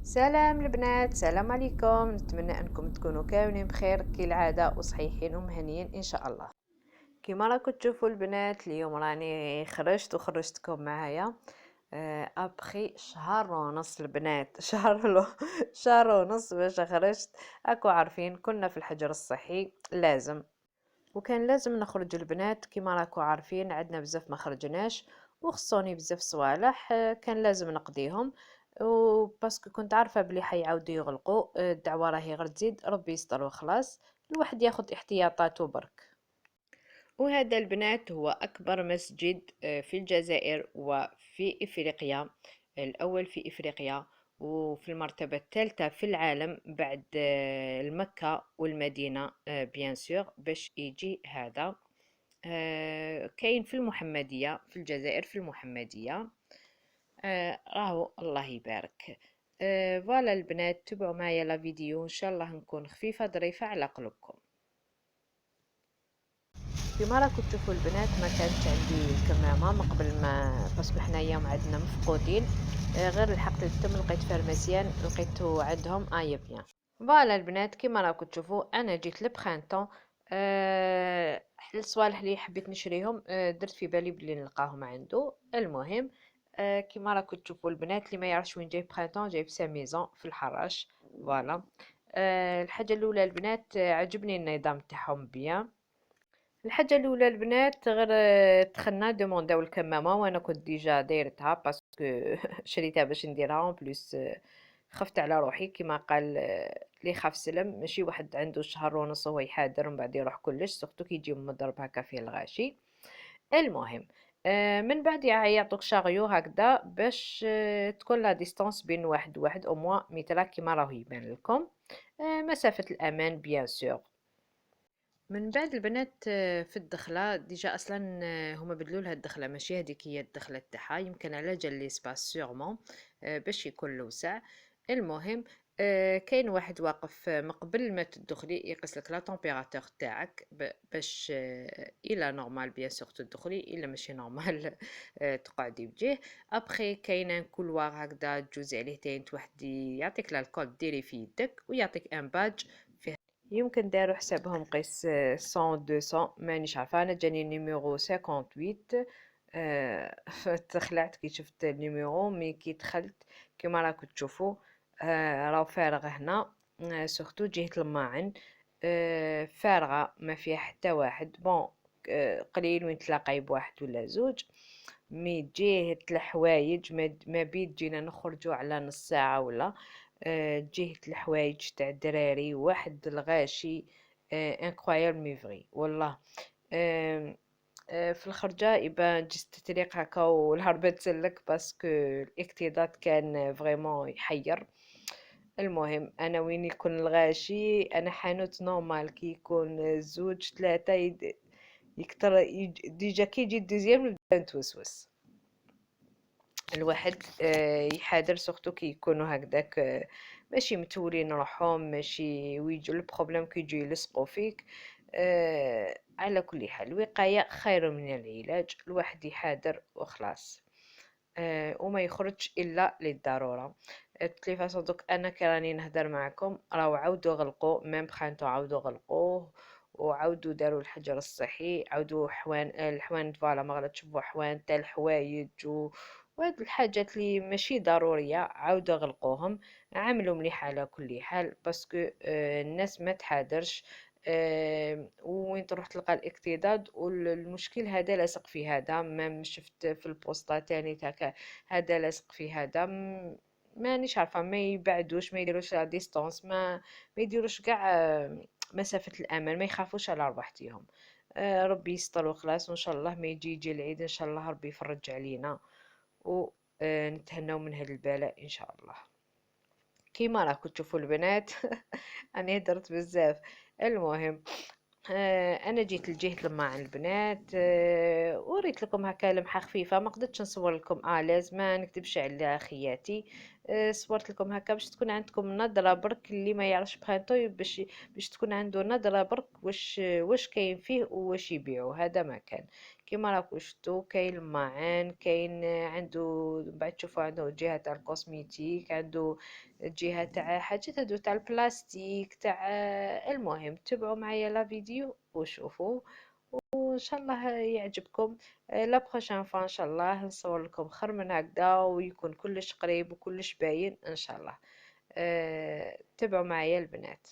سلام البنات، سلام عليكم. نتمنى انكم تكونوا كاملين بخير كالعاده وصحيحين ومهنيين ان شاء الله. كما راكم تشوفوا البنات، اليوم راني خرجتكم معايا ابخي شهر ونص البنات. شهر ونص باش خرجت. اكو عارفين كنا في الحجر الصحي لازم، وكان لازم نخرج البنات. كما راكو عارفين عندنا بزاف ما خرجناش، وخصوني بزاف صوالح كان لازم نقضيهم. وباسكو كنت عارفه بلي حيعاودوا يغلقوا، الدعوه راهي غير تزيد، ربي يستر وخلاص. الواحد ياخد احتياطاته برك. وهذا البنات هو اكبر مسجد في الجزائر وفي افريقيا، الاول في افريقيا وفي المرتبة الثالثة في العالم بعد المكة والمدينة بيان سور. باش يجي هذا كاين في المحمدية في الجزائر، في المحمدية. راهو الله يبارك. فوالا البنات، تبعوا معايا لا فيديو ان شاء الله نكون خفيفة ظريفة على قلوبكم. كيما راكم تشوفوا البنات، ما كانت عندي الكمامة من قبل ما، باسكو حنايا عندنا مفقودين. غير لحقت التم لقيت فارماسيان لقيته عندهم بيان. فوالا البنات، كيما راكم تشوفوا انا جيت لبخانتون. الصوالح اللي حبيت نشريهم درت في بالي بلي نلقاهم عنده. المهم كيما راكم تشوفوا البنات، اللي ما يعرفش وين جاي بخانتون، جاي في ساميزون في الحراش. فوالا. الحاجه الاولى البنات، عجبني النظام تاعهم بيان. الحاجة الأولى البنات، غير دخلنا دومونداو الكمامة، وأنا كنت ديجا دايرتها باسكو شريتها باش نديرها اون بليس. خفت على روحي كيما قال اللي خاف سلم. ماشي واحد عنده شهر ونص وهو يحاذر ومن بعد يروح كلش، سورتو كي يجي مضرب هكا فيه الغاشي. المهم من بعد يعطوك شاغيو هكذا باش تكون لا ديستانس بين واحد وواحد او موا متر كيما راهو يبان لكم. مسافة الأمان بيان سور. من بعد البنات في الدخلة ديجا أصلا هما بدلوا لها الدخلة، ماشي هذيك هي الدخلة تاعها، يمكن على جال ليسباس سيغمون باش يكون لوسع. المهم كاين واحد واقف من قبل ما تدخلي يقيس لك لا تمبيراتور تاعك باش الا نورمال بيان سور تدخلي، الا ماشي نورمال تقعدي بجيه. ابخي كاين ان كولوار هكذا تجوزي عليه تاين توحدي، يعطيك الكود ديري في يدك ويعطيك ان باج. يمكن داروا حسابهم قيس 100 200، مانيش عارفه. انا جاني نيميرو 58. تخلعت كي شفت النيميرو، مي كي دخلت كيما راكم تشوفوا راهو فارغ هنا. سورتو جهة الماعن فارغة، ما فيها حتى واحد. بون قليل وين تلاقاي بواحد ولا زوج. مي جهة الحوايج ما بيت جينا نخرجوا على نص ساعة ولا جهة الحوايج تاع الدراري واحد الغاشي انكرويابل ميفري والله. آم، في الخرجة يبان جست تريق هكا والهربة تسلك باسكو الاكتضاد كان فريمون يحير. المهم انا وين يكون الغاشي، انا حانوت نورمال كي يكون زوج ثلاثة يكتر ديجا كي يجي الدوزيام نبدا نتوسوس. الواحد يحاذر سورتو كي يكونوا هكذاك ماشي متولين روحهم، ماشي ويجو البروبليم كي يجوا يلصقوا فيك. على كل حال الوقاية خير من العلاج، الواحد يحاذر وخلاص. وما يخرجش الا للضروره. التلفاز دوك انا كراني نهدر معكم راهو عاودوا غلقوا، ميم بخانتو عاودوا غلقوه وعاودوا داروا الحجر الصحي، عاودوا حوان الحوان فوالا ما غلطش بو حوان تاع الحوايج وهاد الحاجات اللي ماشي ضروريه عاودوا غلقوهم. عملوا مليح على كل حال باسكو الناس ما تحادرش. وين تروح تلقى الاكتضاد والمشكل هذا لاصق في هذا. ما شفت في البوسطة تاني تاع هذا لاصق في هذا. مانيش عارفه، ما يبعدوش، ما يديروش لا ديستانس، ما يديروش كاع مسافه الامان، ما يخافوش على ربحتهم. ربي يستر وخلاص، وان شاء الله ما يجي العيد ان شاء الله ربي يفرج علينا ونتهناو من هذا البلاء ان شاء الله. كيما راكم تشوفوا البنات انا هدرت بزاف. المهم انا جيت لجهة لماع البنات وريت لكم هكا لمحة خفيفة، ما قدرتش نصور لكم لازم ما نكتبش على خياتي. صورت لكم هكا باش تكون عندكم نظرة برك اللي ما يعرفش بخيطو باش تكون عنده نظرة برك واش كاين فيه وواش يبيعو. هذا ما كان كيما راكو شفتو، كاين الماعن، كاين عنده بعد تشوفوا عنده جهة تاع الكوسميتيك، عنده جهة تاع حاجات هادو تاع البلاستيك تاع. المهم تبعوا معايا لا فيديو وشوفوا، وان شاء الله يعجبكم. لا بروشين فوا ان شاء الله نصور لكم خير من هكذا ويكون كلش قريب وكلش باين ان شاء الله. تبعوا معايا البنات.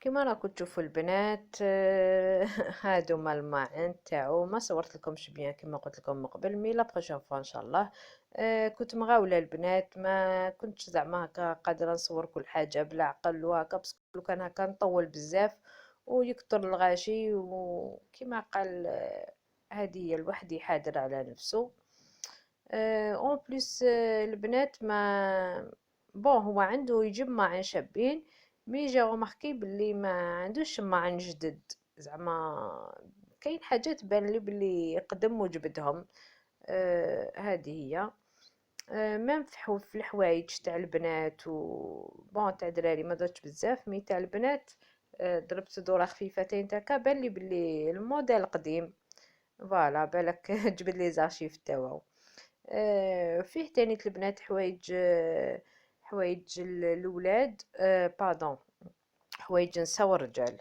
كما راكم تشوفوا البنات، هادو ما الماعن تاعو ما صورت لكمش بيان كما قلت لكم من قبل، مي لا بروشين فوا ان شاء الله. كنت مغاوله البنات، ما كنتش زعما هكا قادره نصور كل حاجه بالعقل وهكا، بس لو كان هكا نطول بزاف ويكثر الغاشي، وكما قال هذه هي الواحد يحاضر على نفسه. اون بليس البنات ما بون هو عنده يجيب ماعن شابين، مي جا غوماركي بلي ما عندوش ماعن جدد، زعما كاين حاجات بان لي بلي قدم وجبدهم. هذه هي. ميم في الحوايج تاع البنات و بون تاع دراري ما درتش بزاف، مي تاع البنات ضربت دوره خفيفتين تاكا، بان لي بلي الموديل قديم. فوالا بالك جبد لي زارشيف تاعو. فيه تاني البنات حوايج، حوايج الولاد، باردون، حوايج نسا والرجال.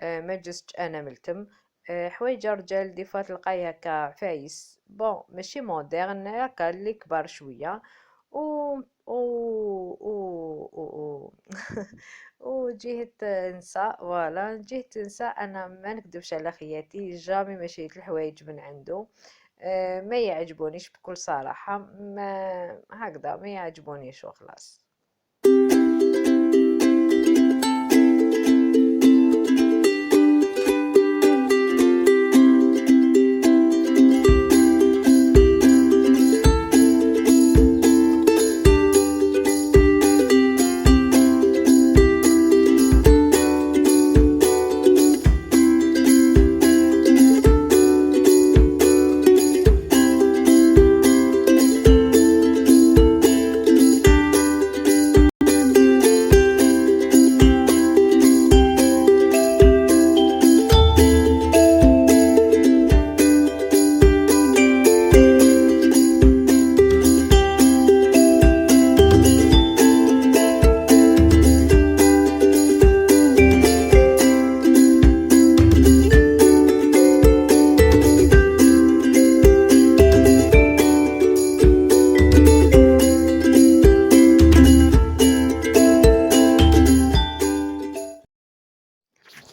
ما جزتش انا ملتم. حوايج الرجال دي فوا تلقاي هكا فايس بون ماشي مودرن، هكا اللي كبار شويه. و و و وجهة نساء، فوالا جهة نساء انا ما نكذبش على خياتي، جامي ما شريت الحوايج من عنده. ما يعجبونيش بكل صراحة، ما هكذا ما يعجبونيش وخلاص.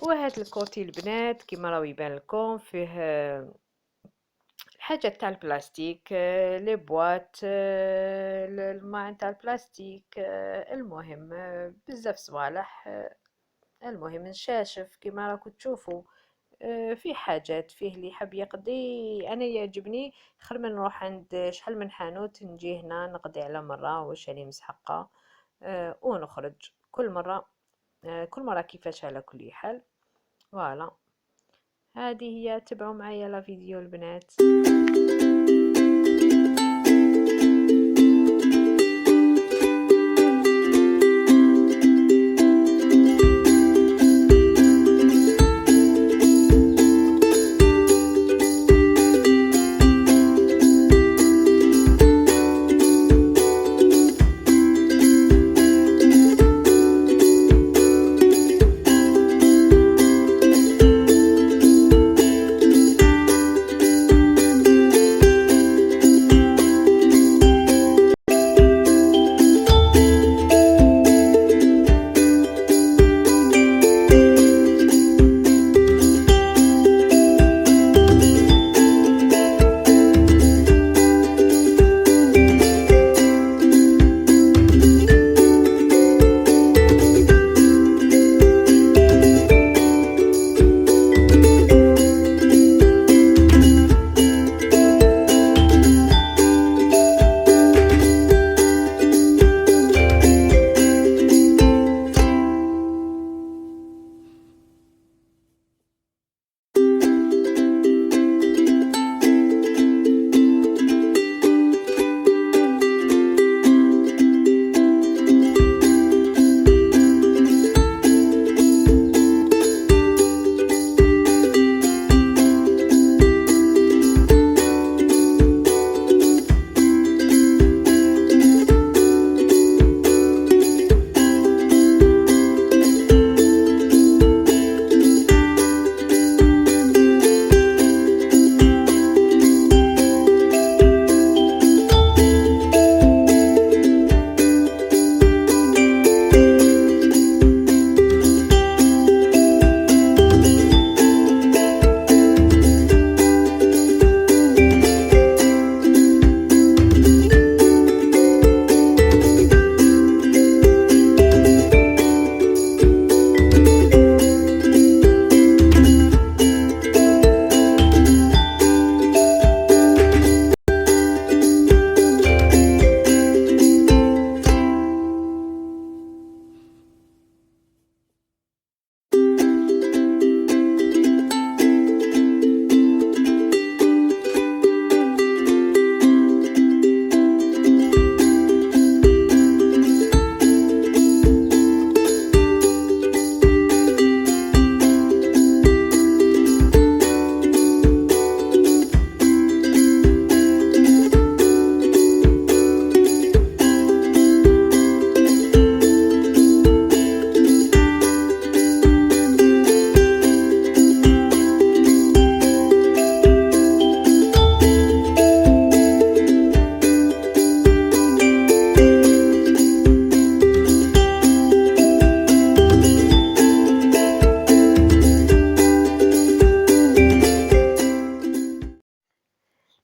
وهاد الكوتي البنات كيما راهو يبان لكم فيه الحاجات تاع البلاستيك، لي بواط، الماعن تاع البلاستيك، المهم بزاف صوالح، المهم نشاشف كيما راكم تشوفوا. فيه حاجات، فيه اللي يحب يقضي. انا يعجبني خير من نروح عند شحال من حانوت، نجي هنا نقضي على مره واش راني مسحقه، ونخرج كل مره، كل مره كيفاش على كل حال. فوالا، هذه هي. تبعوا معايا لا فيديو البنات.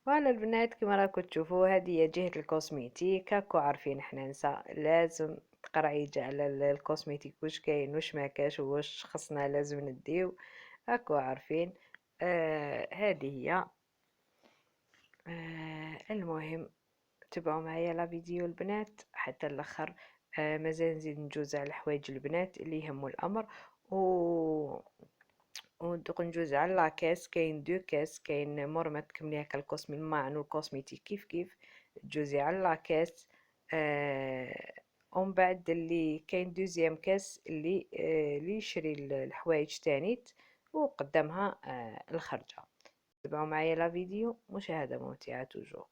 فوالا البنات كما راكم تشوفوا، هذه هي جهة الكوسميتيك. هاكو عارفين حنا نساء لازم تقرعيجة على الكوسميتيك، واش كاين واش ما كاش واش خصنا لازم نديو. هاكو عارفين. هذه هي. المهم تبعوا معايا لا فيديو البنات حتى الاخر. مازال نزيد نجوز على الحوايج البنات اللي يهموا الامر. وندوق نجوز على لاكاس. كاين دو كاس، كاين مور ما تكملي هكا الكوسمي الماعن والكوسميتيك كيف تجوزي على لاكاس. ومن بعد اللي كاين دوزيام كاس اللي يشري الحوايج تانيت وقدامها الخرجه. تبعوا معايا لا فيديو، مشاهده ممتعه توجور.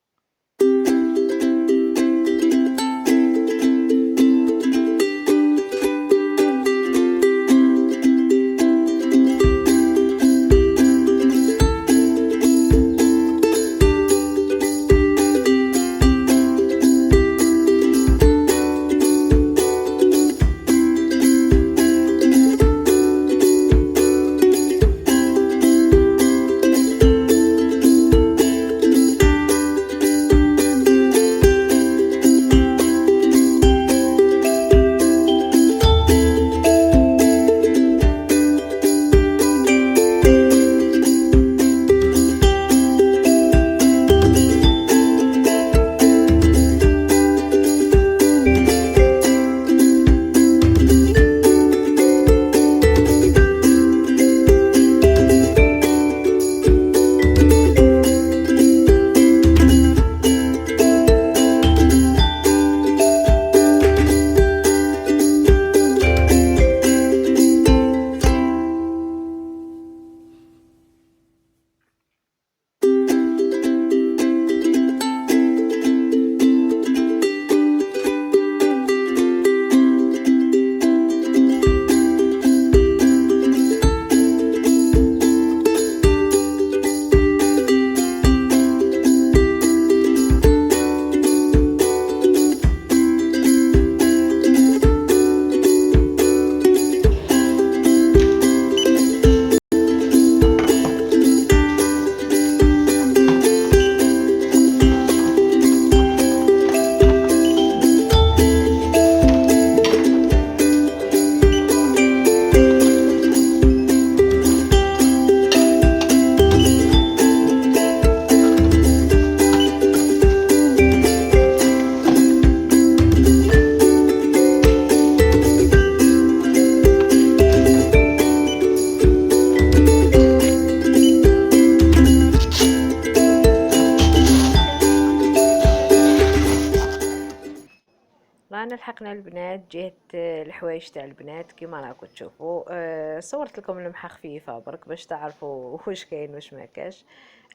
تسوقنا البنات جهة الحوايج تاع البنات كيما راكم تشوفوا. صورت لكم لمحة خفيفة برك باش تعرفوا واش كاين واش ما كاش.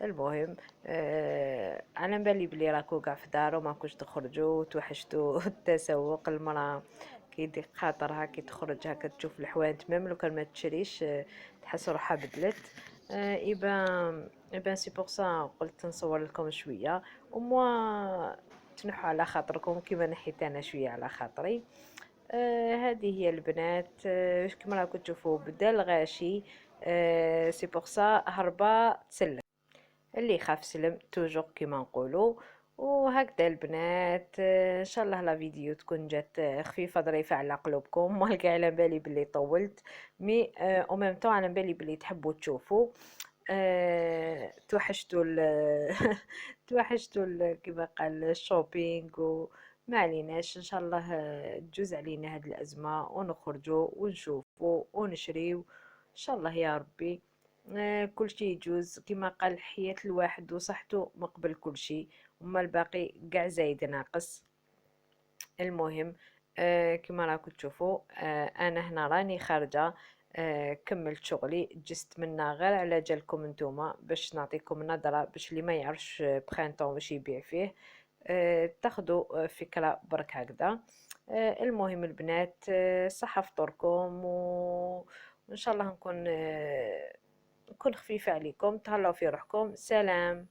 المهم على بالي بلي راكو قاع في دار وماكوش تخرجوا توحشتوا التسوق. المرأة كي يضيق خاطرها كي تخرج هكا تشوف الحوايج ميم لو كان ما تشريش تحس روحها بدلت. ايبان سي بور سا قلت نصور لكم شويه وموا تنحوا على خاطركم كيما نحيت انا شويه على خاطري. هذه هي البنات. كيما راكم تشوفوا بدا الغاشي. سي بور سا هربا تسلم، اللي يخاف سلم توجور كيما نقولوا. وهكذا البنات. ان شاء الله لا فيديو تكون جات خفيفه ظريفه على قلوبكم مالكي على بالي بلي طولت مي او ميم طون على بالي بلي تحبوا تشوفوا. توحشتوا توحشتوا كيما قال الشوبينغ وما عليناش ان شاء الله تجوز علينا هاد الازمه ونخرجوا ونشوفوا ونشريو ان شاء الله يا ربي. كل شيء يجوز كما قال حياة الواحد وصحته مقبل كل شيء، وما الباقي قاع زايد ناقص. المهم كما راكم تشوفوا انا هنا راني خارجه. كملت شغلي جست منا غير على جالكم نتوما باش نعطيكم نظره باش اللي ما يعرفش برينتون واش يبيع فيه تاخدوا فكره برك هكذا. المهم البنات صحة فطوركم وان شاء الله نكون خفيفه عليكم. تهلاو في روحكم. سلام.